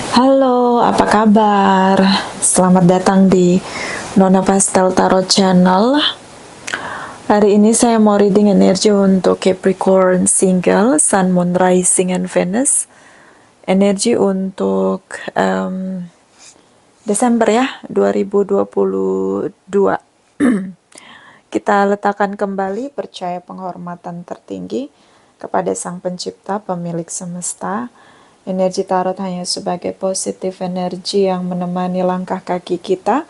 Halo, apa kabar? Selamat datang di Nona Pastel Tarot Channel. Hari ini saya mau reading energi untuk Capricorn Single, Sun, Moon, Rising, and Venus. Energi untuk Desember ya, 2022. Kita letakkan kembali percaya penghormatan tertinggi kepada Sang Pencipta, Pemilik Semesta. Energi tarot hanya sebagai positif energi yang menemani langkah kaki kita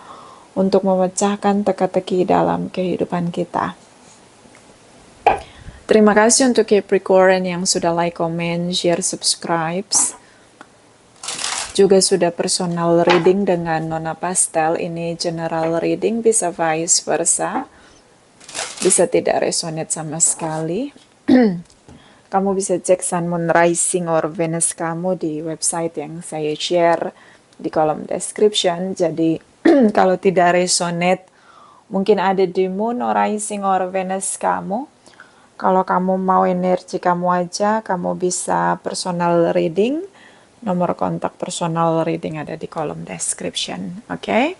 untuk memecahkan teka-teki dalam kehidupan kita. Terima kasih untuk Capricorn yang sudah like, comment, share, subscribe. Juga sudah personal reading dengan Nona Pastel. Ini general reading, bisa vice versa. Bisa tidak resonate sama sekali. Kamu bisa cek Sun, Moon, Rising, or Venus kamu di website yang saya share di kolom description. Jadi kalau tidak resonate, mungkin ada di Moon, or Rising, or Venus kamu. Kalau kamu mau energi kamu aja, kamu bisa personal reading. Nomor kontak personal reading ada di kolom description. Oke?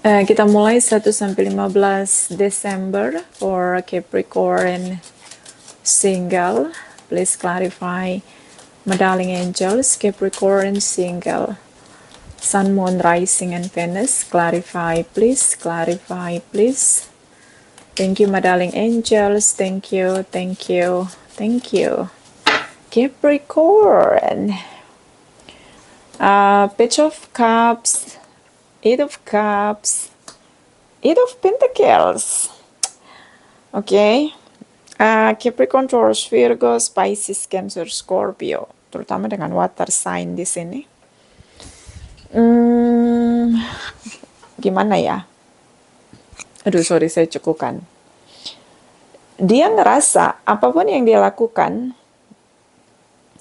Kita mulai 1-15 Desember for Capricorn Single. Please clarify, my darling angels. Capricorn Single, Sun, Moon, Rising, and Venus. Clarify, please. Clarify, please. Thank you, my darling angels. Thank you, thank you, thank you. Capricorn. Page of Cups, Eight of Cups, Eight of Pentacles. Okay. Capricorn, Taurus, Virgo, Pisces, Cancer, Scorpio, terutama dengan water sign di sini. Gimana ya? Aduh, sorry, saya cekukan. Dia ngerasa apapun yang dia lakukan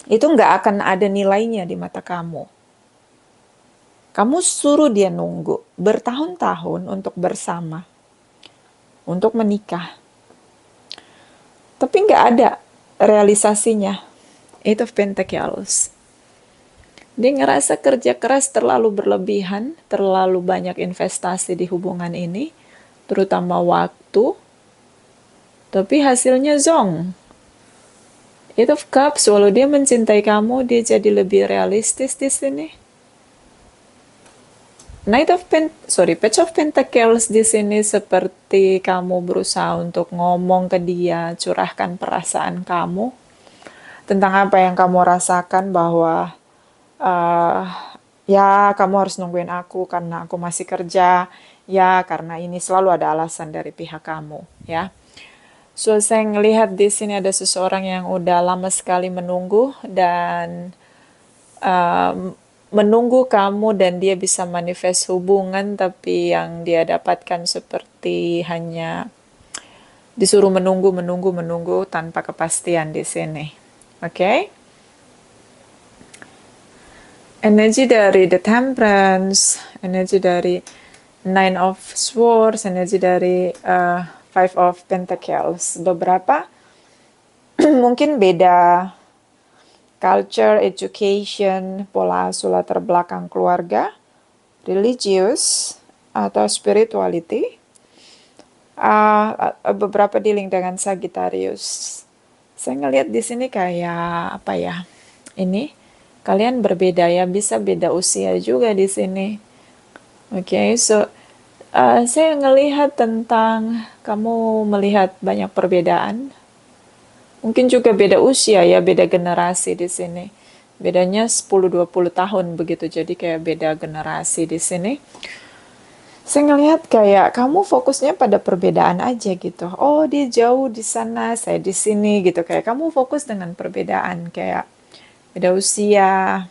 itu nggak akan ada nilainya di mata kamu. Kamu suruh dia nunggu bertahun-tahun untuk bersama, untuk menikah. Tapi nggak ada realisasinya. Eight of Pentacles. Dia ngerasa kerja keras terlalu berlebihan, terlalu banyak investasi di hubungan ini, terutama waktu. Tapi hasilnya zong. Eight of Cups, walau dia mencintai kamu, dia jadi lebih realistis di sini. Page of Pentacles di sini seperti kamu berusaha untuk ngomong ke dia, curahkan perasaan kamu tentang apa yang kamu rasakan, bahwa ya kamu harus nungguin aku karena aku masih kerja, ya karena ini, selalu ada alasan dari pihak kamu, ya. So saya ngelihat di sini ada seseorang yang udah lama sekali menunggu dan menunggu kamu, dan dia bisa manifest hubungan, tapi yang dia dapatkan seperti hanya disuruh menunggu tanpa kepastian di sini. Oke? Energi dari The Temperance, energi dari Nine of Swords, energi dari Five of Pentacles. Beberapa mungkin beda culture, education, pola asuh latar belakang keluarga, religius, atau spirituality. Beberapa dealing dengan Sagittarius. Saya ngelihat di sini kayak apa ya? Ini kalian berbeda ya, bisa beda usia juga di sini. Oke, so saya ngelihat tentang kamu melihat banyak perbedaan. Mungkin juga beda usia ya, beda generasi di sini. Bedanya 10-20 tahun begitu, jadi kayak beda generasi di sini. Saya ngelihat kayak kamu fokusnya pada perbedaan aja gitu. Oh, dia jauh di sana, saya di sini gitu. Kayak kamu fokus dengan perbedaan, kayak beda usia.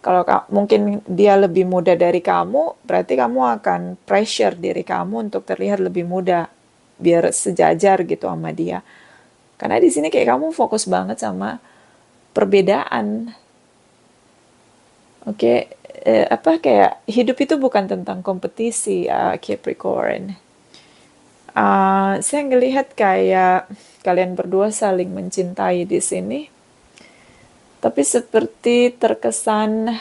Kalau mungkin dia lebih muda dari kamu, berarti kamu akan pressure diri kamu untuk terlihat lebih muda, biar sejajar gitu sama dia. Karena di sini kayak kamu fokus banget sama perbedaan. Oke, kayak hidup itu bukan tentang kompetisi, Capricorn. Saya ngelihat kayak kalian berdua saling mencintai di sini. Tapi seperti terkesan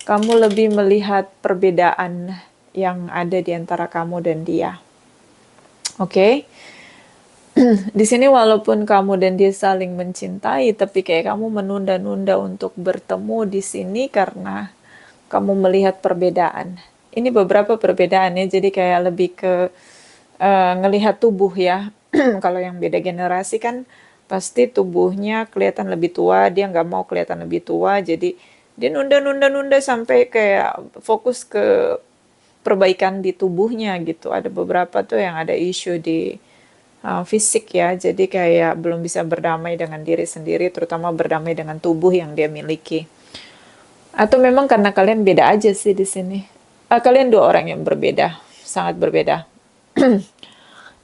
kamu lebih melihat perbedaan yang ada di antara kamu dan dia. Oke? Di sini walaupun kamu dan dia saling mencintai, tapi kayak kamu menunda-nunda untuk bertemu di sini karena kamu melihat perbedaan. Ini beberapa perbedaannya, jadi kayak lebih ke ngelihat tubuh ya. Kalau yang beda generasi kan pasti tubuhnya kelihatan lebih tua, dia nggak mau kelihatan lebih tua, jadi dia nunda-nunda-nunda sampai kayak fokus ke perbaikan di tubuhnya gitu. Ada beberapa tuh yang ada isu di fisik ya, jadi kayak belum bisa berdamai dengan diri sendiri, terutama berdamai dengan tubuh yang dia miliki. Atau memang karena kalian beda aja sih di sini. Kalian dua orang yang berbeda, sangat berbeda.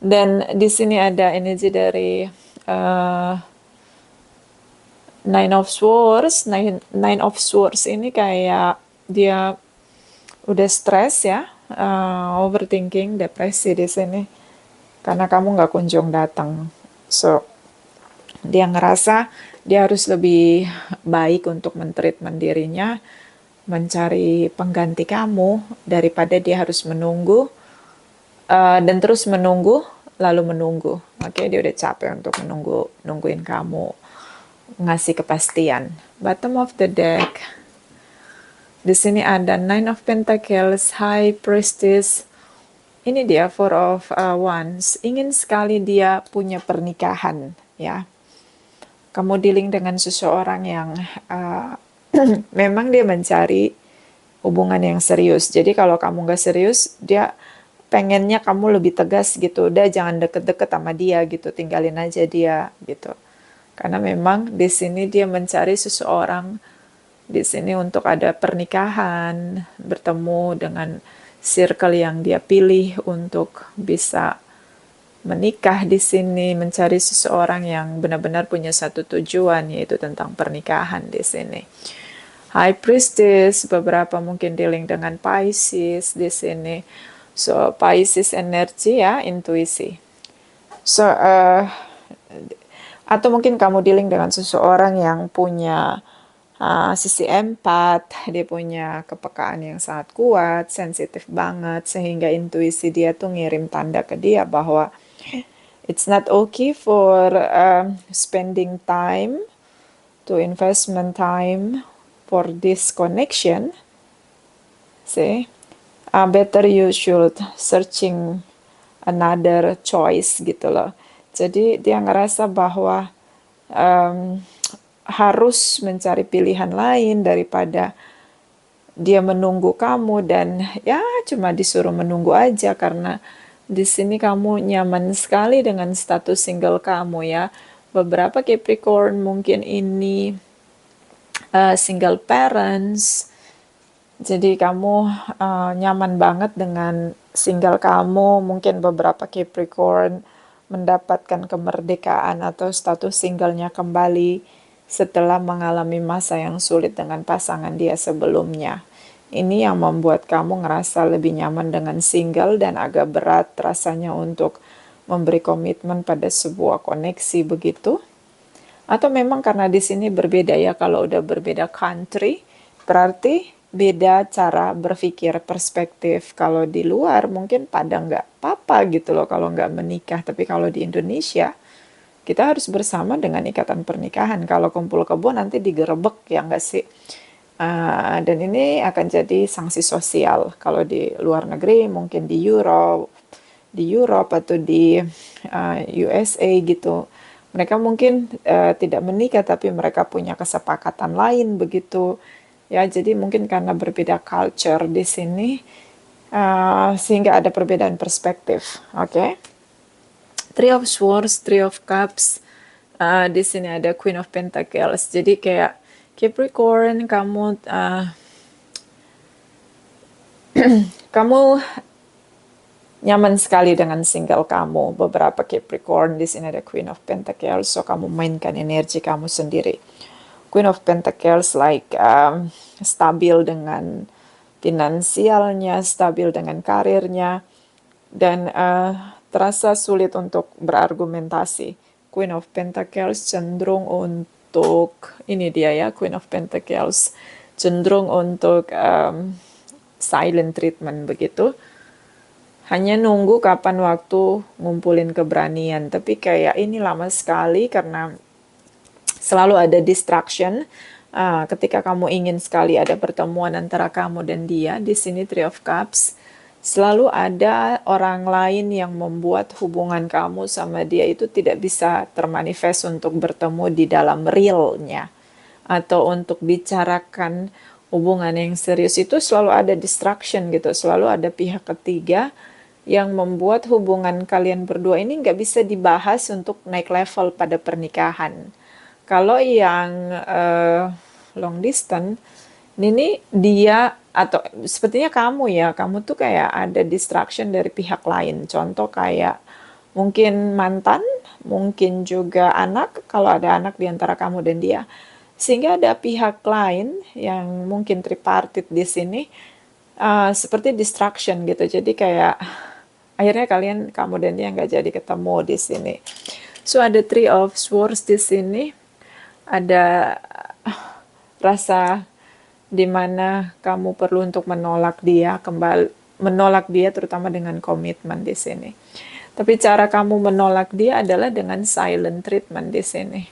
Dan di sini ada energi dari uh, Nine of Swords. Nine of Swords ini kayak dia udah stres ya, overthinking, depresi di sini. Karena kamu nggak kunjung datang. So, dia ngerasa dia harus lebih baik untuk mentreatment dirinya, mencari pengganti kamu, daripada dia harus menunggu, dan terus menunggu, lalu menunggu. Oke, dia udah capek untuk nungguin kamu, ngasih kepastian. Bottom of the deck. Di sini ada Nine of Pentacles, High Priestess. Ini dia Four of Wands. Ingin sekali dia punya pernikahan, ya. Kamu dealing dengan seseorang yang memang dia mencari hubungan yang serius. Jadi kalau kamu gak serius, dia pengennya kamu lebih tegas gitu. Udah jangan deket-deket sama dia gitu, tinggalin aja dia gitu. Karena memang di sini dia mencari seseorang di sini untuk ada pernikahan, bertemu dengan circle yang dia pilih untuk bisa menikah di sini, mencari seseorang yang benar-benar punya satu tujuan, yaitu tentang pernikahan di sini. High Priestess, beberapa mungkin dealing dengan Pisces di sini. So, Pisces energi ya, intuisi. So, atau mungkin kamu dealing dengan seseorang yang punya sisi empat, dia punya kepekaan yang sangat kuat, sensitif banget, sehingga intuisi dia tuh ngirim tanda ke dia bahwa it's not okay for spending time to investment time for this connection. See, better you should searching another choice gitu loh. Jadi dia ngerasa bahwa harus mencari pilihan lain daripada dia menunggu kamu dan ya cuma disuruh menunggu aja karena di sini kamu nyaman sekali dengan status single kamu ya. Beberapa Capricorn mungkin ini single parents. Jadi kamu nyaman banget dengan single kamu. Mungkin beberapa Capricorn mendapatkan kemerdekaan atau status singlenya kembali setelah mengalami masa yang sulit dengan pasangan dia sebelumnya. Ini yang membuat kamu ngerasa lebih nyaman dengan single dan agak berat rasanya untuk memberi komitmen pada sebuah koneksi begitu. Atau memang karena di sini berbeda ya, kalau udah berbeda country, berarti beda cara berpikir, perspektif. Kalau di luar mungkin pada nggak apa-apa gitu loh kalau nggak menikah. Tapi kalau di Indonesia, kita harus bersama dengan ikatan pernikahan. Kalau kumpul kebo nanti digerebek ya nggak sih? Dan ini akan jadi sanksi sosial. Kalau di luar negeri mungkin di Europe atau di USA gitu. Mereka mungkin tidak menikah tapi mereka punya kesepakatan lain begitu. Ya, jadi mungkin karena berbeda culture di sini sehingga ada perbedaan perspektif. Oke. Three of Swords, Three of Cups. Di sini ada Queen of Pentacles. Jadi kayak Capricorn, kamu nyaman sekali dengan single kamu. Beberapa Capricorn di sini ada Queen of Pentacles, so kamu mainkan energi kamu sendiri. Queen of Pentacles like stabil dengan finansialnya, stabil dengan karirnya, dan terasa sulit untuk berargumentasi. Queen of Pentacles cenderung untuk, ini dia ya, Queen of Pentacles, cenderung untuk silent treatment begitu. Hanya nunggu kapan waktu ngumpulin keberanian. Tapi kayak ini lama sekali karena selalu ada distraction. Ketika kamu ingin sekali ada pertemuan antara kamu dan dia, di sini Three of Cups, selalu ada orang lain yang membuat hubungan kamu sama dia itu tidak bisa termanifest untuk bertemu di dalam realnya. Atau untuk bicarakan hubungan yang serius itu selalu ada distraction gitu, selalu ada pihak ketiga yang membuat hubungan kalian berdua ini nggak bisa dibahas untuk naik level pada pernikahan. Kalau yang long distance, ini dia atau sepertinya kamu ya, kamu tuh kayak ada distraction dari pihak lain. Contoh kayak mungkin mantan, mungkin juga anak, kalau ada anak di antara kamu dan dia. Sehingga ada pihak lain yang mungkin tripartit di sini, seperti distraction gitu. Jadi kayak akhirnya kamu dan dia nggak jadi ketemu di sini. So ada Three of Swords di sini, ada rasa dimana kamu perlu untuk menolak dia terutama dengan komitmen di sini. Tapi cara kamu menolak dia adalah dengan silent treatment di sini.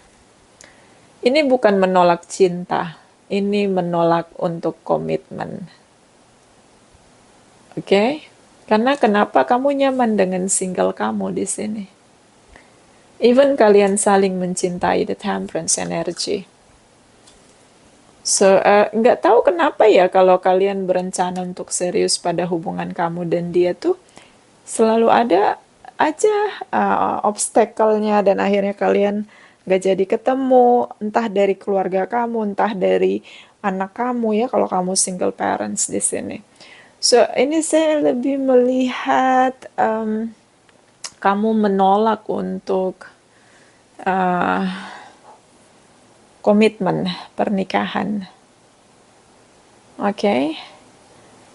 Ini bukan menolak cinta, ini menolak untuk komitmen. Oke? Karena kenapa kamu nyaman dengan single kamu di sini? Even kalian saling mencintai, the temperance energy. So, nggak tahu kenapa ya kalau kalian berencana untuk serius pada hubungan kamu dan dia tuh selalu ada aja obstacle-nya dan akhirnya kalian nggak jadi ketemu, entah dari keluarga kamu, entah dari anak kamu ya kalau kamu single parents di sini. So, ini saya lebih melihat kamu menolak untuk komitmen pernikahan. Oke.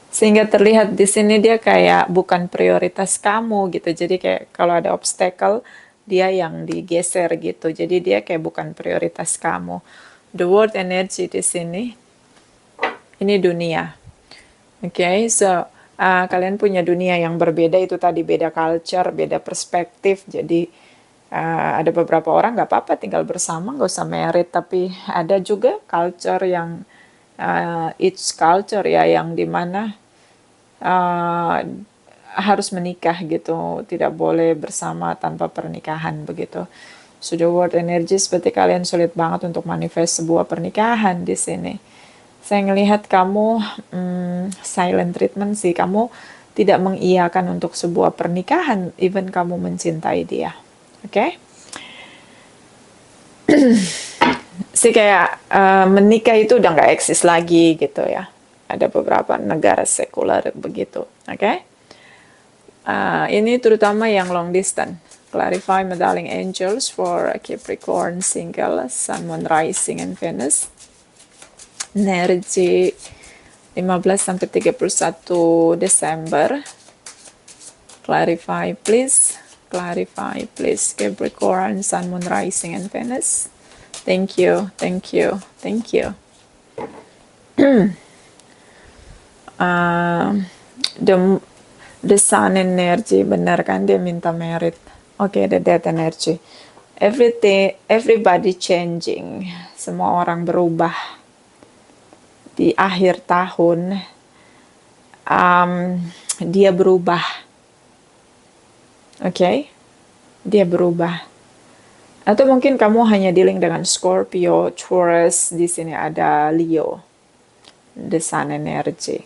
Sehingga terlihat di sini dia kayak bukan prioritas kamu gitu. Jadi kayak kalau ada obstacle, dia yang digeser gitu. Jadi dia kayak bukan prioritas kamu. The word energy di sini, ini dunia. Oke, so kalian punya dunia yang berbeda, itu tadi beda culture, beda perspektif. Jadi ada beberapa orang nggak apa-apa tinggal bersama, nggak usah married, tapi ada juga culture yang each culture ya, yang dimana harus menikah gitu, tidak boleh bersama tanpa pernikahan begitu. So the word energy seperti kalian sulit banget untuk manifest sebuah pernikahan di sini. Saya ngelihat kamu silent treatment sih, kamu tidak mengiyakan untuk sebuah pernikahan, even kamu mencintai dia. Oke? Sih kayak menikah itu udah nggak eksis lagi gitu ya. Ada beberapa negara sekuler begitu. Oke? Ini terutama yang long distance. Clarify my darling angels for Capricorn single, Sun, Moon, Rising, and Venus. Energi 15 sampai 31 Desember. Clarify please. Clarify please. Capricorn, Sun, Moon, Rising, and Venus. Thank you, thank you, thank you. The Sun energy, benar kan dia minta merit. Oke, the Death energy. Everybody changing. Semua orang berubah. Di akhir tahun, dia berubah. Oke? Dia berubah. Atau mungkin kamu hanya dealing dengan Scorpio, Taurus, di sini ada Leo. The Sun energy.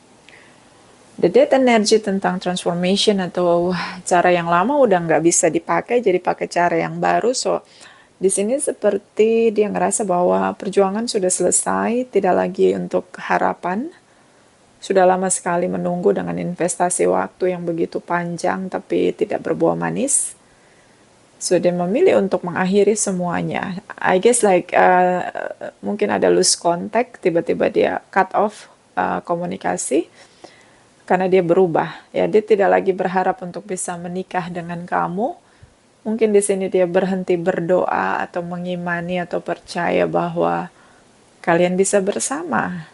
The Death energy tentang transformation atau cara yang lama udah nggak bisa dipakai, jadi pakai cara yang baru. So, di sini seperti dia ngerasa bahwa perjuangan sudah selesai, tidak lagi untuk harapan. Sudah lama sekali menunggu dengan investasi waktu yang begitu panjang tapi tidak berbuah manis. So, dia memilih untuk mengakhiri semuanya. I guess like mungkin ada lose contact, tiba-tiba dia cut off komunikasi karena dia berubah. Ya, dia tidak lagi berharap untuk bisa menikah dengan kamu. Mungkin di sini dia berhenti berdoa atau mengimani atau percaya bahwa kalian bisa bersama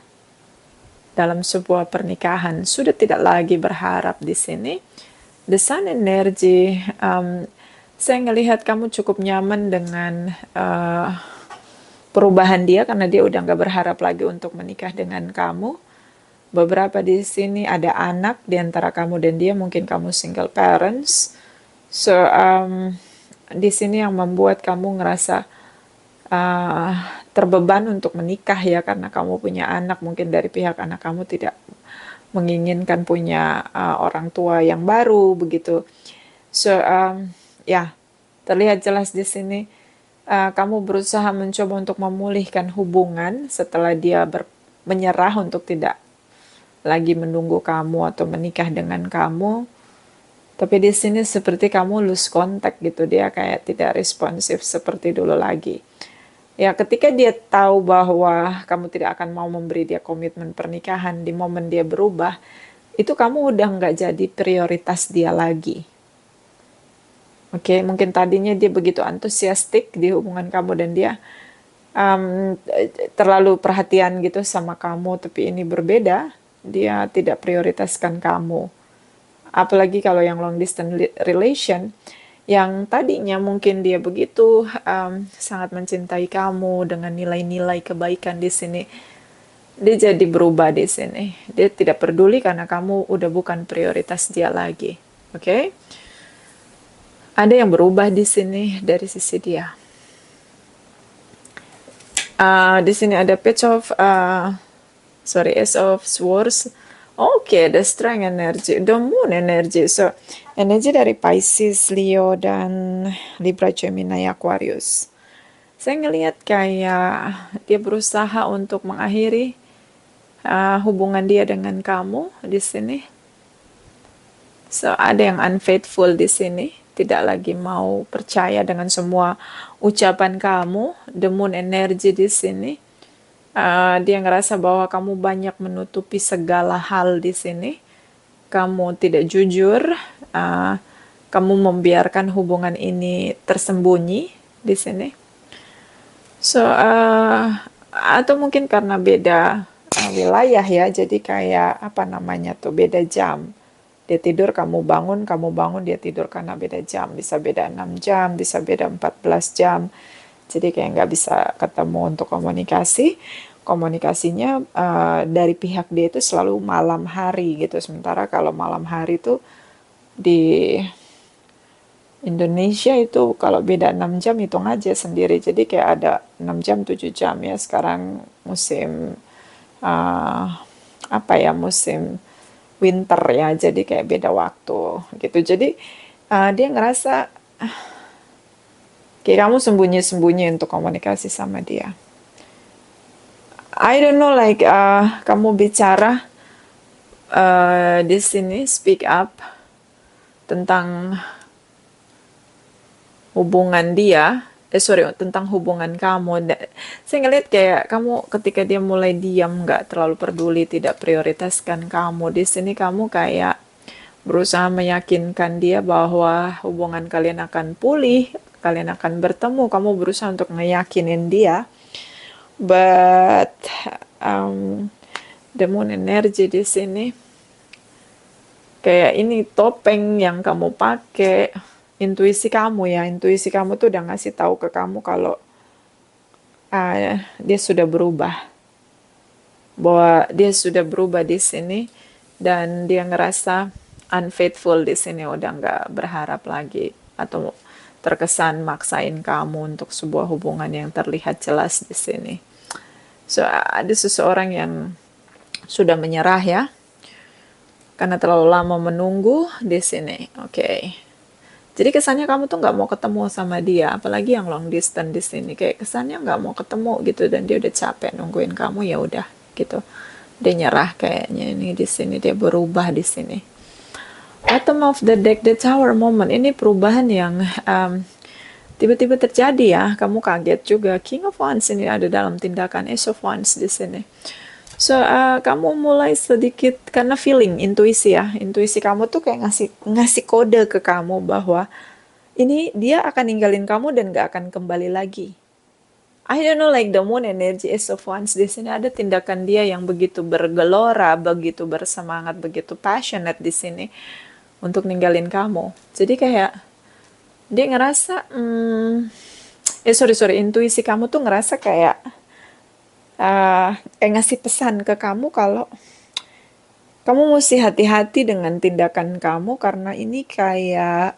dalam sebuah pernikahan. Sudah tidak lagi berharap di sini. The Sun energy, saya ngelihat kamu cukup nyaman dengan perubahan dia karena dia udah nggak berharap lagi untuk menikah dengan kamu. Beberapa di sini ada anak di antara kamu dan dia, mungkin kamu single parents. So di sini yang membuat kamu ngerasa uh, terbeban untuk menikah ya karena kamu punya anak, mungkin dari pihak anak kamu tidak menginginkan punya orang tua yang baru begitu. So ya, terlihat jelas di sini kamu berusaha mencoba untuk memulihkan hubungan setelah dia menyerah untuk tidak lagi menunggu kamu atau menikah dengan kamu. Tapi di sini seperti kamu lose contact gitu, dia kayak tidak responsif seperti dulu lagi. Ya, ketika dia tahu bahwa kamu tidak akan mau memberi dia komitmen pernikahan, di momen dia berubah, itu kamu udah nggak jadi prioritas dia lagi. Oke, mungkin tadinya dia begitu antusiastik di hubungan kamu dan dia terlalu perhatian gitu sama kamu, tapi ini berbeda, dia tidak prioritaskan kamu. Apalagi kalau yang long distance relation, yang tadinya mungkin dia begitu sangat mencintai kamu dengan nilai-nilai kebaikan di sini, dia jadi berubah di sini. Dia tidak peduli karena kamu udah bukan prioritas dia lagi. Oke? Ada yang berubah di sini dari sisi dia. Di sini ada Ace of Swords. Oke, the strength energy, the moon energy. So, energi dari Pisces, Leo, dan Libra, Gemini, Aquarius. Saya ngelihat kayak dia berusaha untuk mengakhiri hubungan dia dengan kamu di sini. So, ada yang unfaithful di sini, tidak lagi mau percaya dengan semua ucapan kamu. The moon energy di sini. Dia ngerasa bahwa kamu banyak menutupi segala hal di sini. Kamu tidak jujur. Kamu membiarkan hubungan ini tersembunyi di sini. So, atau mungkin karena beda wilayah ya, jadi kayak apa namanya tuh, beda jam. Dia tidur, kamu bangun, dia tidur karena beda jam. Bisa beda 6 jam, bisa beda 14 jam. Jadi kayak nggak bisa ketemu untuk komunikasi. Komunikasinya dari pihak dia itu selalu malam hari gitu. Sementara kalau malam hari itu di Indonesia itu kalau beda 6 jam hitung aja sendiri. Jadi kayak ada 6 jam, 7 jam ya. Sekarang musim musim winter ya. Jadi kayak beda waktu gitu. Jadi dia ngerasa kayak kamu sembunyi-sembunyi untuk komunikasi sama dia. I don't know, like kamu bicara di sini, speak up tentang hubungan dia, tentang hubungan kamu. Saya ngeliat kayak kamu ketika dia mulai diam, nggak terlalu peduli, tidak prioritaskan kamu. Di sini kamu kayak berusaha meyakinkan dia bahwa hubungan kalian akan pulih, kalian akan bertemu. Kamu berusaha untuk ngeyakinin dia. But the moon energy di sini kayak ini topeng yang kamu pakai, intuisi kamu tuh udah ngasih tahu ke kamu kalau dia sudah berubah, bahwa dia sudah berubah di sini dan dia ngerasa unfaithful di sini, udah nggak berharap lagi atau terkesan maksain kamu untuk sebuah hubungan yang terlihat jelas di sini. So, ada seseorang yang sudah menyerah ya, karena terlalu lama menunggu di sini. Oke. Jadi kesannya kamu tuh nggak mau ketemu sama dia, apalagi yang long distance di sini. Kayak kesannya nggak mau ketemu gitu dan dia udah capek nungguin kamu, ya udah gitu. Dia nyerah kayaknya ini di sini, dia berubah di sini. Bottom of the deck, the tower moment. Ini perubahan yang tiba-tiba terjadi ya, kamu kaget juga. King of Wands ini ada dalam tindakan Ace of Wands di sini. So, kamu mulai sedikit karena feeling, intuisi ya. Intuisi kamu tuh kayak ngasih kode ke kamu bahwa ini dia akan ninggalin kamu dan gak akan kembali lagi. I don't know, like the moon energy is of wands. Di sini ada tindakan dia yang begitu bergelora, begitu bersemangat, begitu passionate di sini untuk ninggalin kamu. Jadi kayak dia ngerasa, sorry, intuisi kamu tuh ngerasa kayak ngasih pesan ke kamu kalau kamu mesti hati-hati dengan tindakan kamu karena ini kayak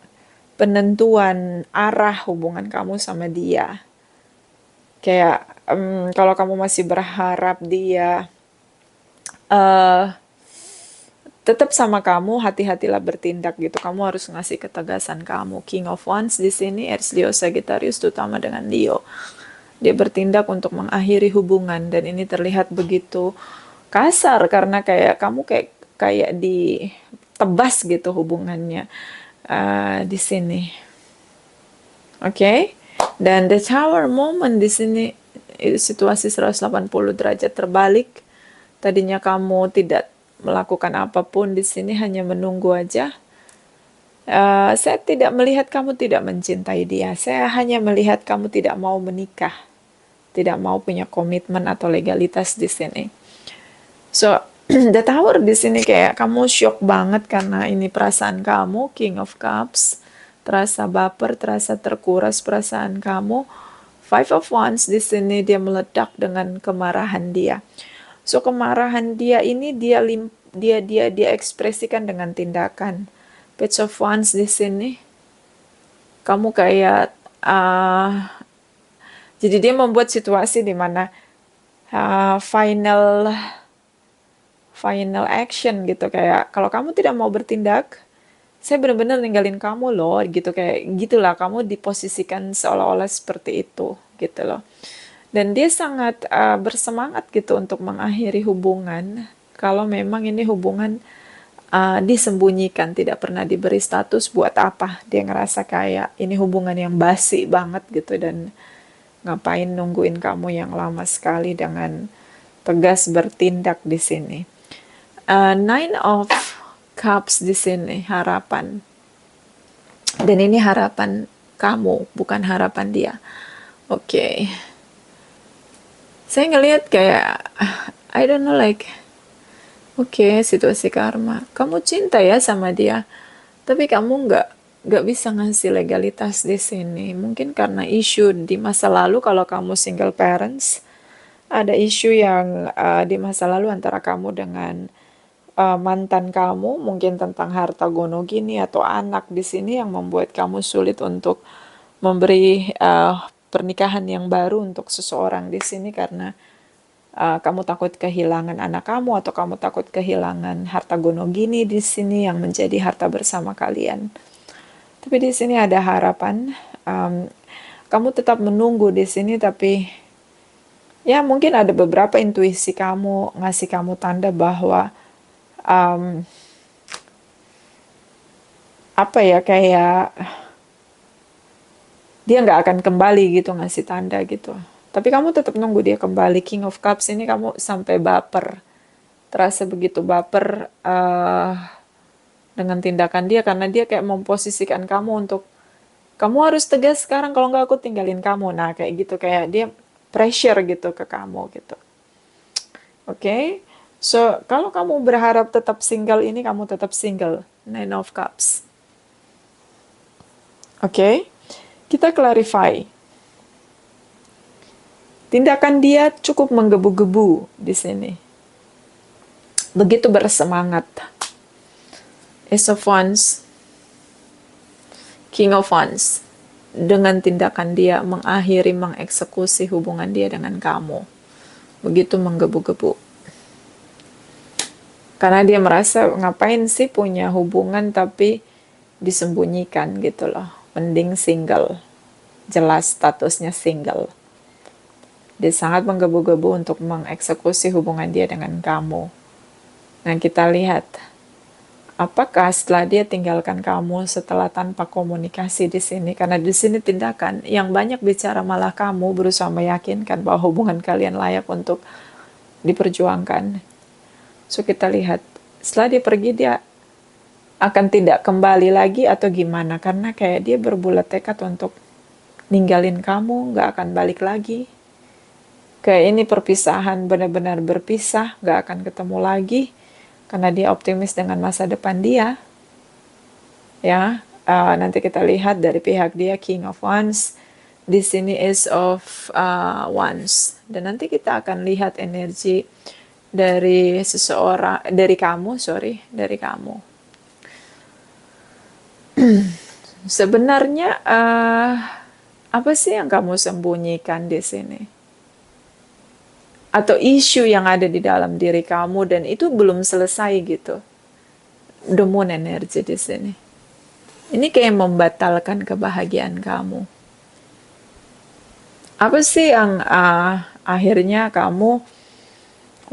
penentuan arah hubungan kamu sama dia. Kayak kalau kamu masih berharap dia tetap sama kamu, hati-hatilah bertindak gitu. Kamu harus ngasih ketegasan kamu. King of Wands di sini, Aries, Leo, Sagittarius, terutama dengan Leo. Dia bertindak untuk mengakhiri hubungan dan ini terlihat begitu kasar karena kayak kamu kayak ditebas gitu hubungannya di sini. Oke? Dan the Tower moment di sini situasi 180 derajat terbalik. Tadinya kamu tidak melakukan apapun di sini, hanya menunggu aja. Saya tidak melihat kamu tidak mencintai dia. Saya hanya melihat kamu tidak mau menikah, tidak mau punya komitmen atau legalitas di sini. So, the Tower di sini kayak kamu shock banget karena ini perasaan kamu, King of Cups. Terasa baper, terasa terkuras perasaan kamu. Five of Wands di sini dia meledak dengan kemarahan dia. So kemarahan dia ini dia ekspresikan dengan tindakan. Page of Wands di sini kamu kayak jadi dia membuat situasi di mana final action gitu, kayak kalau kamu tidak mau bertindak, saya benar-benar ninggalin kamu loh gitu, kayak gitulah, kamu diposisikan seolah-olah seperti itu gitu loh. Dan dia sangat bersemangat gitu untuk mengakhiri hubungan. Kalau memang ini hubungan disembunyikan, tidak pernah diberi status, buat apa? Dia ngerasa kayak ini hubungan yang basi banget gitu, dan ngapain nungguin kamu yang lama sekali dengan tegas bertindak di sini. Nine of Cups di sini, harapan. Dan ini harapan kamu, bukan harapan dia. Oke. Saya ngelihat kayak, I don't know, like, oke, situasi karma. Kamu cinta ya sama dia, tapi kamu nggak bisa ngasih legalitas di sini. Mungkin karena isu di masa lalu, kalau kamu single parents, ada isu yang di masa lalu antara kamu dengan mantan kamu, mungkin tentang harta gono gini atau anak di sini yang membuat kamu sulit untuk memberi pernikahan yang baru untuk seseorang di sini karena kamu takut kehilangan anak kamu atau kamu takut kehilangan harta gono gini di sini yang menjadi harta bersama kalian. Tapi di sini ada harapan. Kamu tetap menunggu di sini, tapi ya mungkin ada beberapa intuisi kamu ngasih kamu tanda bahwa apa ya, kayak dia nggak akan kembali gitu, ngasih tanda gitu. Tapi kamu tetap nunggu dia kembali. King of Cups ini kamu sampai baper. Terasa begitu baper dengan tindakan dia karena dia kayak memposisikan kamu untuk kamu harus tegas sekarang, kalau nggak aku tinggalin kamu. Nah kayak gitu, kayak dia pressure gitu ke kamu gitu. Oke? So kalau kamu berharap tetap single ini, kamu tetap single. Nine of Cups. Oke? Kita clarify. Tindakan dia cukup menggebu-gebu di sini. Begitu bersemangat. Ace of Wands, King of Wands. Dengan tindakan dia mengakhiri, mengeksekusi hubungan dia dengan kamu. Begitu menggebu-gebu. Karena dia merasa ngapain sih punya hubungan tapi disembunyikan gitu loh. Mending single. Jelas statusnya single. Dia sangat menggebu-gebu untuk mengeksekusi hubungan dia dengan kamu. Nah kita lihat, apakah setelah dia tinggalkan kamu setelah tanpa komunikasi di sini, karena di sini tindakan yang banyak bicara malah kamu berusaha meyakinkan bahwa hubungan kalian layak untuk diperjuangkan. So kita lihat, setelah dia pergi, dia akan tidak kembali lagi atau gimana? Karena kayak dia berbulat tekad untuk ninggalin kamu, nggak akan balik lagi. Kayak ini perpisahan, benar-benar berpisah, nggak akan ketemu lagi. Karena dia optimis dengan masa depan dia. Ya, nanti kita lihat dari pihak dia King of Wands. Di sini Ace of Wands. Dan nanti kita akan lihat energi dari seseorang, dari kamu, dari kamu. Sebenarnya apa sih yang kamu sembunyikan di sini? Atau isu yang ada di dalam diri kamu dan itu belum selesai gitu. The Moon energi di sini. Ini kayak membatalkan kebahagiaan kamu. Apa sih yang akhirnya kamu,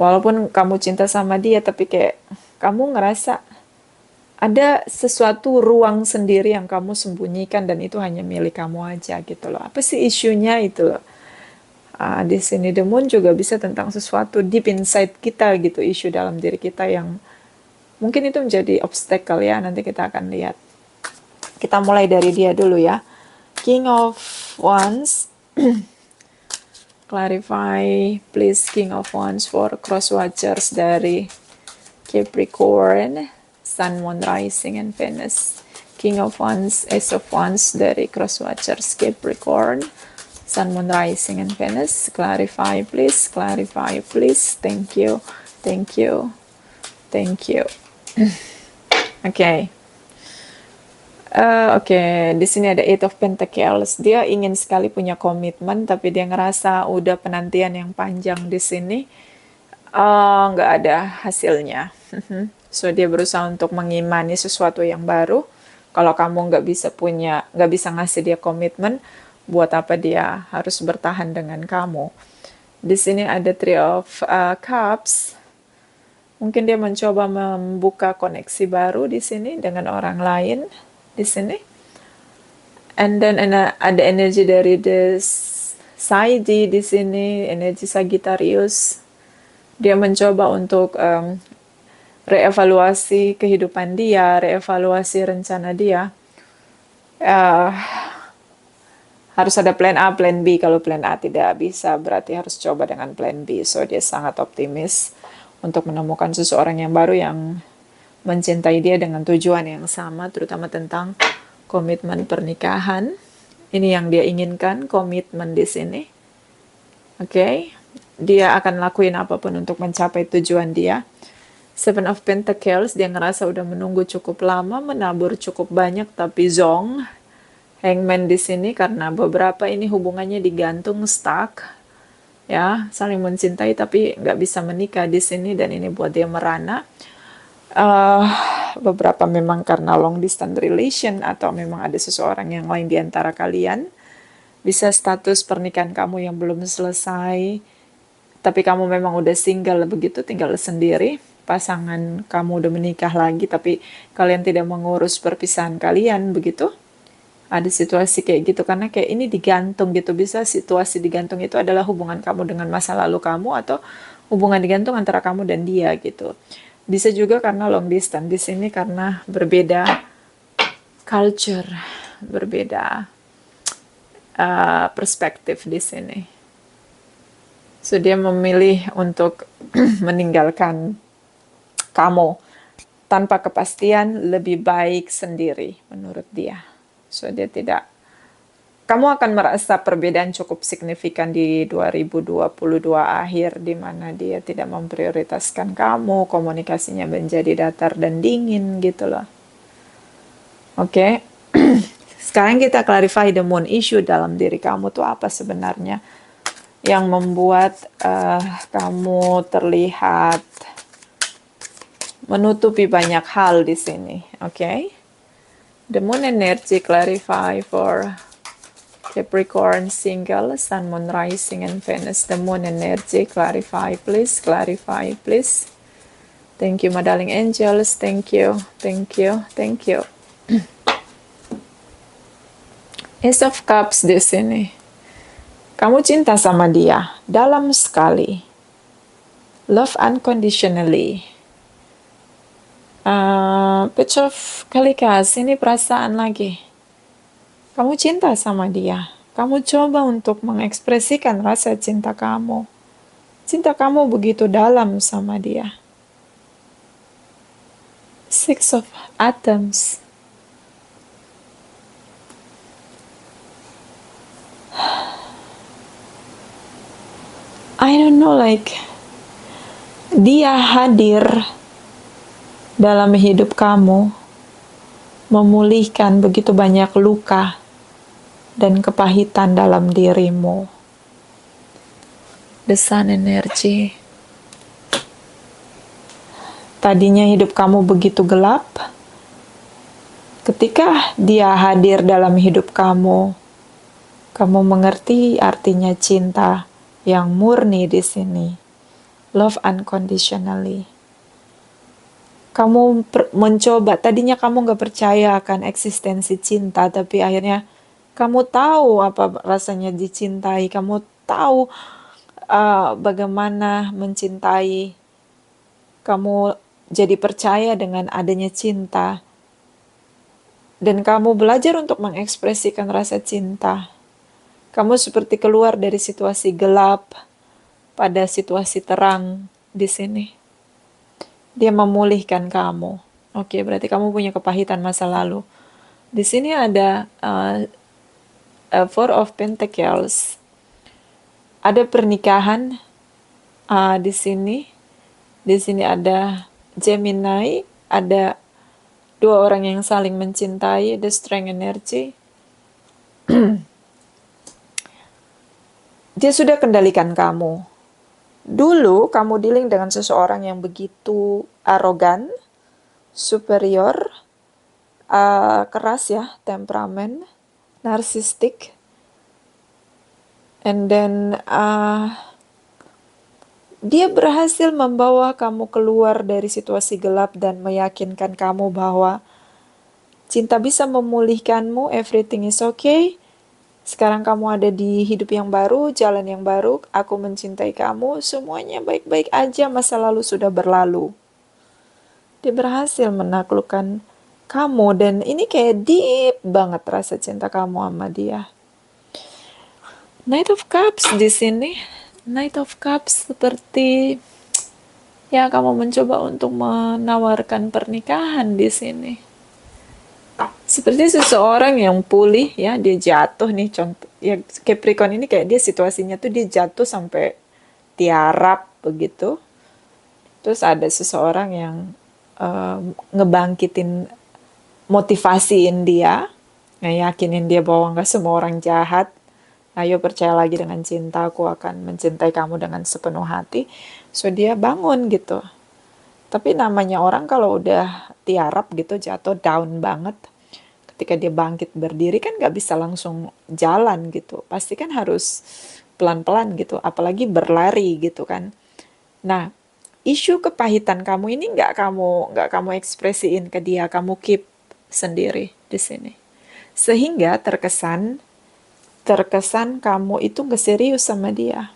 walaupun kamu cinta sama dia, tapi kayak kamu ngerasa ada sesuatu ruang sendiri yang kamu sembunyikan dan itu hanya milik kamu aja gitu loh. Apa sih isunya itu loh? Di sini The Moon juga bisa tentang sesuatu deep inside kita gitu, isu dalam diri kita yang mungkin itu menjadi obstacle ya, nanti kita akan lihat. Kita mulai dari dia dulu ya. King of Wands. Clarify please King of Wands for cross watchers dari Capricorn, Sun, Moon, Rising, and Venus. King of Wands, Ace of Wands dari cross watchers Capricorn, Sun, Moon, Rising, and Venus. Clarify please, clarify please. Thank you, thank you, thank you. Okay. Oke, di sini ada Eight of Pentacles. Dia ingin sekali punya komitmen, tapi dia ngerasa udah penantian yang panjang di sini, nggak ada hasilnya. So dia berusaha untuk mengimani sesuatu yang baru. Kalau kamu nggak bisa ngasih dia komitmen, buat apa dia harus bertahan dengan kamu? Di sini ada Three of Cups. Mungkin dia mencoba membuka koneksi baru di sini dengan orang lain. Di sini, and then ada energi dari the side di sini, energi Sagittarius. Dia mencoba untuk reevaluasi kehidupan dia, reevaluasi rencana dia. Harus ada plan A, plan B. Kalau plan A tidak bisa, berarti harus coba dengan plan B. So dia sangat optimis untuk menemukan seseorang yang baru yang mencintai dia dengan tujuan yang sama, terutama tentang komitmen pernikahan. Ini yang dia inginkan, komitmen di sini. Oke, dia akan lakuin apapun untuk mencapai tujuan dia. Seven of Pentacles, dia ngerasa udah menunggu cukup lama, menabur cukup banyak, tapi zong. Hangman di sini karena beberapa ini hubungannya digantung, stuck. Ya, saling mencintai tapi nggak bisa menikah di sini dan ini buat dia merana. Beberapa memang karena long distance relation atau memang ada seseorang yang lain di antara kalian. Bisa status pernikahan kamu yang belum selesai, tapi kamu memang udah single begitu, tinggal sendiri. Pasangan kamu udah menikah lagi, tapi kalian tidak mengurus perpisahan kalian begitu. Ada situasi kayak gitu, karena kayak ini digantung gitu. Bisa situasi digantung itu adalah hubungan kamu dengan masa lalu kamu atau hubungan digantung antara kamu dan dia gitu. Bisa juga karena long distance di sini karena berbeda culture, berbeda perspektif di sini. So dia memilih untuk meninggalkan kamu tanpa kepastian, lebih baik sendiri menurut dia. So dia tidak, kamu akan merasa perbedaan cukup signifikan di 2022 akhir, di mana dia tidak memprioritaskan kamu, komunikasinya menjadi datar dan dingin gitu loh. Oke. Sekarang kita clarify the moon issue dalam diri kamu tuh apa sebenarnya yang membuat kamu terlihat menutupi banyak hal di sini. Oke. The moon energy clarify for Capricorn single, Sun, Moon, Rising, and Venus. The moon energy, clarify please, clarify please. Thank you, my darling angels. Thank you, thank you, thank you. Ace of Cups di sini. Kamu cinta sama dia, dalam sekali. Love unconditionally. Page of Kalikas, ini perasaan lagi. Kamu cinta sama dia. Kamu coba untuk mengekspresikan rasa cinta kamu. Cinta kamu begitu dalam sama dia. Six of Atoms. I don't know, like dia hadir dalam hidup kamu, memulihkan begitu banyak luka dan kepahitan dalam dirimu. The Sun energy. Tadinya hidup kamu begitu gelap. Ketika dia hadir dalam hidup kamu, kamu mengerti artinya cinta yang murni di sini. Love unconditionally. Kamu mencoba, tadinya kamu gak percaya akan eksistensi cinta, tapi akhirnya kamu tahu apa rasanya dicintai, kamu tahu bagaimana mencintai, kamu jadi percaya dengan adanya cinta, dan kamu belajar untuk mengekspresikan rasa cinta. Kamu seperti keluar dari situasi gelap pada situasi terang di sini. Dia memulihkan kamu. Oke, berarti kamu punya kepahitan masa lalu. Di sini ada Four of Pentacles. Ada pernikahan di sini. Di sini ada Gemini, ada dua orang yang saling mencintai, the Strength energy. Dia sudah kendalikan kamu. Dulu kamu dealing dengan seseorang yang begitu arogan, superior, keras ya, temperamen, narsistik, and then dia berhasil membawa kamu keluar dari situasi gelap dan meyakinkan kamu bahwa cinta bisa memulihkanmu, everything is okay. Sekarang kamu ada di hidup yang baru, jalan yang baru, aku mencintai kamu, semuanya baik-baik aja, masa lalu sudah berlalu. Dia berhasil menaklukkan kamu, dan ini kayak deep banget rasa cinta kamu sama dia. Knight of Cups di sini. Knight of Cups seperti ya kamu mencoba untuk menawarkan pernikahan di sini. Seperti seseorang yang pulih ya, dia jatuh nih, contoh ya Capricorn ini kayak dia situasinya tuh dia jatuh sampai tiarap begitu. Terus ada seseorang yang ngebangkitin, motivasiin dia, ngeyakinin dia bahwa nggak semua orang jahat. Ayo percaya lagi dengan cinta, aku akan mencintai kamu dengan sepenuh hati. So dia bangun gitu. Tapi namanya orang kalau udah tiarap gitu, jatuh down banget, ketika dia bangkit berdiri kan gak bisa langsung jalan gitu. Pasti kan harus pelan-pelan gitu, apalagi berlari gitu kan. Nah, isu kepahitan kamu ini gak kamu ekspresiin ke dia, kamu keep sendiri di sini. Sehingga terkesan kamu itu gak serius sama dia.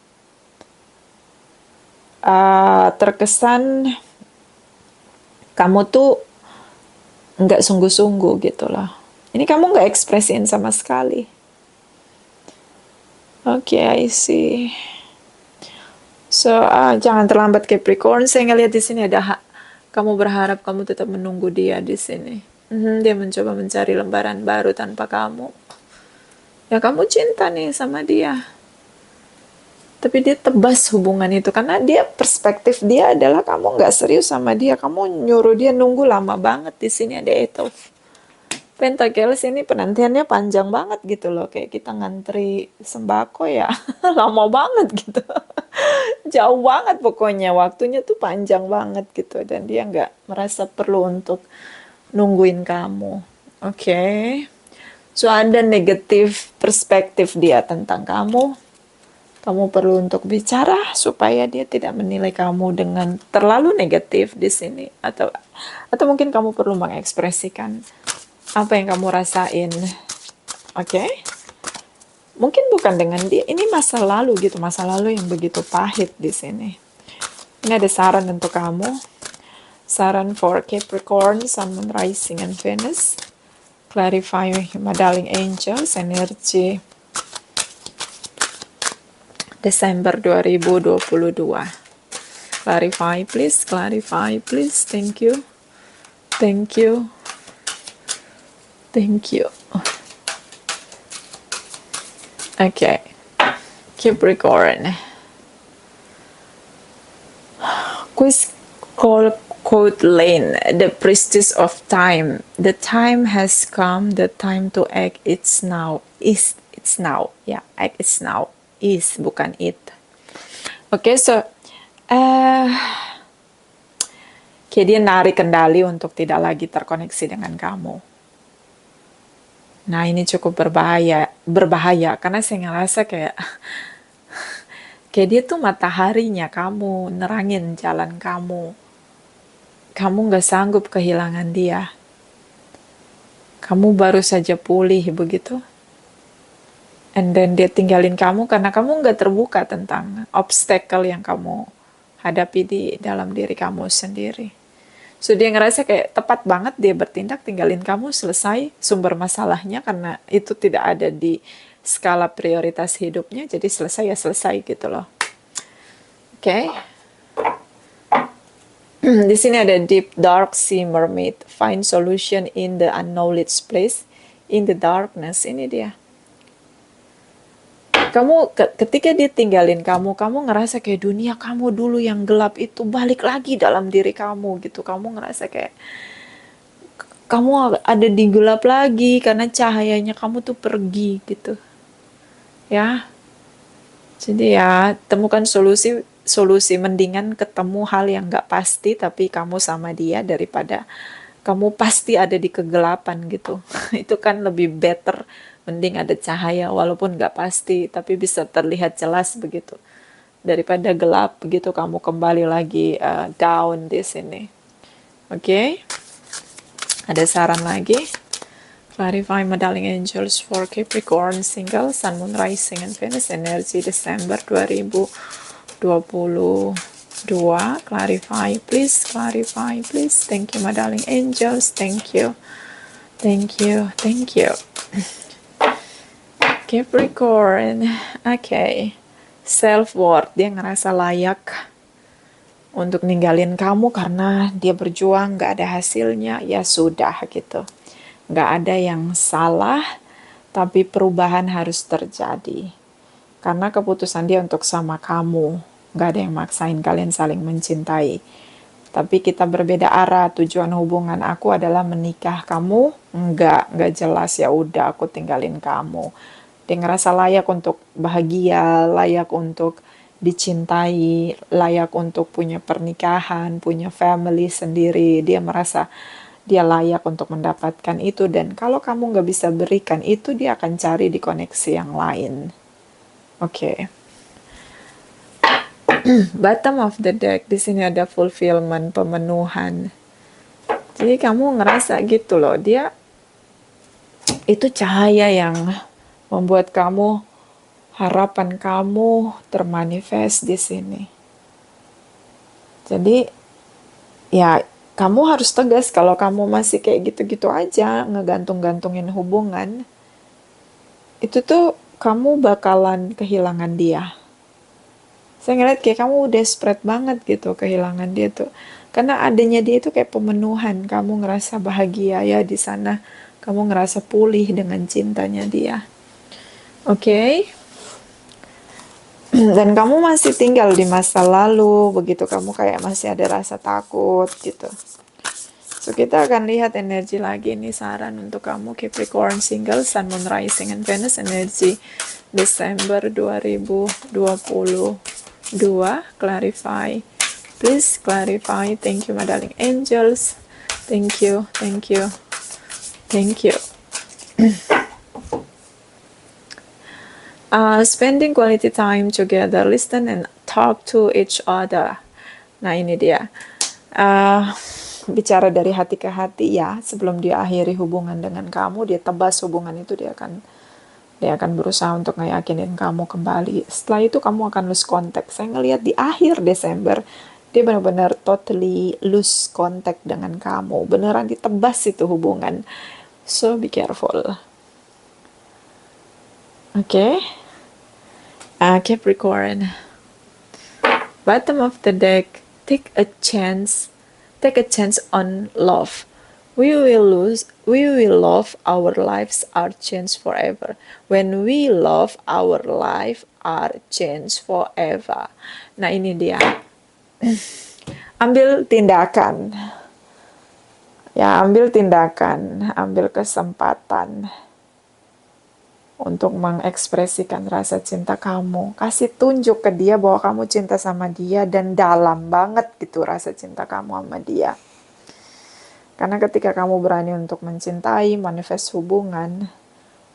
Terkesan kamu tuh nggak sungguh-sungguh gitu loh. Ini kamu nggak ekspresiin sama sekali. Oke, I see. So, jangan terlambat Capricorn. Saya ngeliat di sini ada kamu berharap kamu tetap menunggu dia di sini. Dia mencoba mencari lembaran baru tanpa kamu. Ya kamu cinta nih sama dia. Tapi dia tebas hubungan itu karena dia perspektif dia adalah kamu nggak serius sama dia, kamu nyuruh dia nunggu lama banget. Di sini ada Eight of Pentacles, ini penantiannya panjang banget gitu loh, kayak kita ngantri sembako ya, lama banget gitu, jauh banget pokoknya, waktunya tuh panjang banget gitu, dan dia nggak merasa perlu untuk nungguin kamu. Oke. So ada negatif perspektif dia tentang kamu. Kamu perlu untuk bicara supaya dia tidak menilai kamu dengan terlalu negatif di sini, atau mungkin kamu perlu mengekspresikan apa yang kamu rasain. Oke? Mungkin bukan dengan dia, ini masa lalu gitu, masa lalu yang begitu pahit di sini. Ini ada saran untuk kamu. Saran for Capricorn, Sun, Moon, Rising, and Venus. Clarify, my darling angels, energi Desember 2022. Clarify, please. Clarify, please. Thank you. Thank you. Thank you. Okay. Capricorn. Quiz quote Lane, the priestess of time. The time has come. The time to act. It's now. It's now. Yeah, act is now. Is, bukan it. Okay, so kayak dia narik kendali untuk tidak lagi terkoneksi dengan kamu. Nah, ini cukup berbahaya karena saya ngerasa kayak dia tuh mataharinya kamu, nerangin jalan kamu. Kamu nggak sanggup kehilangan dia. Kamu baru saja pulih begitu. And then dia tinggalin kamu karena kamu nggak terbuka tentang obstacle yang kamu hadapi di dalam diri kamu sendiri. So dia ngerasa kayak tepat banget dia bertindak tinggalin kamu, selesai sumber masalahnya karena itu tidak ada di skala prioritas hidupnya, jadi selesai ya selesai gitu loh. Oke. Di sini ada deep dark sea mermaid, find solution in the unknowledge place, in the darkness. Ini dia. Kamu ketika dia tinggalin kamu ngerasa kayak dunia kamu dulu yang gelap itu balik lagi dalam diri kamu gitu. Kamu ngerasa kayak kamu ada di gelap lagi karena cahayanya kamu tuh pergi gitu. Ya. Jadi ya temukan solusi mendingan ketemu hal yang gak pasti tapi kamu sama dia daripada kamu pasti ada di kegelapan gitu. Itu kan lebih better, mending ada cahaya walaupun gak pasti tapi bisa terlihat jelas begitu daripada gelap begitu kamu kembali lagi down di sini. Oke. Ada saran lagi. Clarify, my darling angels, for Capricorn single, Sun, Moon, Rising, and Venus, energi Desember 2022. Clarify, please. Clarify, please. Thank you, my darling angels. Thank you. Thank you. Thank you. Capricorn. Okay. Self-worth. Dia ngerasa layak untuk ninggalin kamu karena dia berjuang, gak ada hasilnya. Ya sudah gitu. Gak ada yang salah, tapi perubahan harus terjadi. Karena keputusan dia untuk sama kamu. Gak ada yang maksain kalian saling mencintai. Tapi kita berbeda arah, tujuan hubungan aku adalah menikah, kamu enggak jelas, ya udah aku tinggalin kamu. Dia ngerasa layak untuk bahagia, layak untuk dicintai, layak untuk punya pernikahan, punya family sendiri. Dia merasa dia layak untuk mendapatkan itu, dan kalau kamu nggak bisa berikan itu, dia akan cari di koneksi yang lain. Oke. Bottom of the deck, di sini ada fulfillment, pemenuhan. Jadi kamu ngerasa gitu loh, dia itu cahaya yang membuat kamu, harapan kamu termanifest di sini. Jadi ya kamu harus tegas. Kalau kamu masih kayak gitu-gitu aja, ngegantung-gantungin hubungan, itu tuh kamu bakalan kehilangan dia. Saya ngeliat kayak kamu desperate banget gitu kehilangan dia tuh. Karena adanya dia itu kayak pemenuhan. Kamu ngerasa bahagia ya di sana. Kamu ngerasa pulih dengan cintanya dia. Oke. Dan kamu masih tinggal di masa lalu, begitu kamu kayak masih ada rasa takut gitu. So kita akan lihat energi lagi, ini saran untuk kamu Capricorn single, Sun, Moon, Rising, and Venus, energi Desember 2022. Clarify, please clarify. Thank you, my darling angels. Thank you, thank you, thank you. Spending quality time together, listen and talk to each other. Nah ini dia, bicara dari hati ke hati ya. Sebelum dia akhiri hubungan dengan kamu, dia tebas hubungan itu, dia akan berusaha untuk ngeyakinin kamu kembali. Setelah itu kamu akan lose contact. Saya ngelihat di akhir Desember Dia benar-benar totally lose contact dengan kamu. Beneran ditebas itu hubungan. So be careful. Oke. Capricorn. Bottom of the deck, take a chance on love. We will love our lives are changed forever. When we love our life are changed forever. Nah, ini dia. Ambil tindakan. Ya, ambil tindakan, ambil kesempatan untuk mengekspresikan rasa cinta kamu. Kasih tunjuk ke dia bahwa kamu cinta sama dia dan dalam banget gitu rasa cinta kamu sama dia. Karena ketika kamu berani untuk mencintai, manifest hubungan,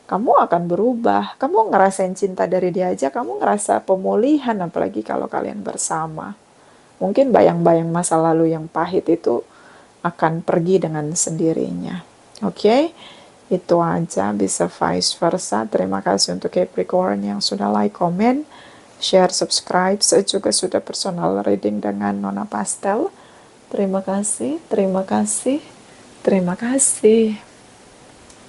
kamu akan berubah. Kamu ngerasain cinta dari dia aja, kamu ngerasa pemulihan, apalagi kalau kalian bersama. Mungkin bayang-bayang masa lalu yang pahit itu akan pergi dengan sendirinya. Oke? Itu aja, bisa vice versa. Terima kasih untuk Capricorn yang sudah like, comment, share, subscribe. Saya juga sudah personal reading dengan Nona Pastel. Terima kasih, terima kasih, terima kasih.